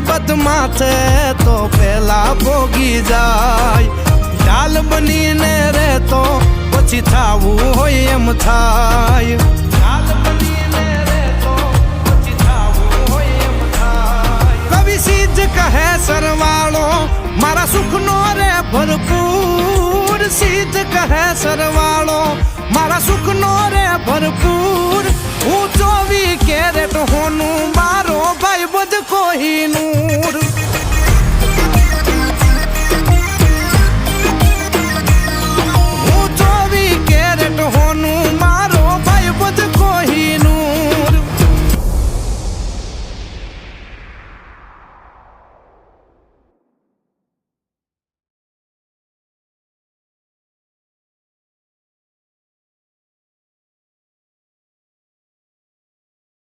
બદમાથે તો પેલા ભોગી જાય, ઢાલ બનીને રે તો પછી થાવું હોય એમ થાય, ઢાલ બનીને રે તો પછી થાવું હોય એમ થાય. કવિ સીજ કહે સરવાળો મારા સુખનો રે ભરપૂર, સીજ કહે સરવાળો મારા સુખનો રે ભરપૂર. હું 24 કેરેટ હોનું મારો ભાઈ બધ કોહિનૂર.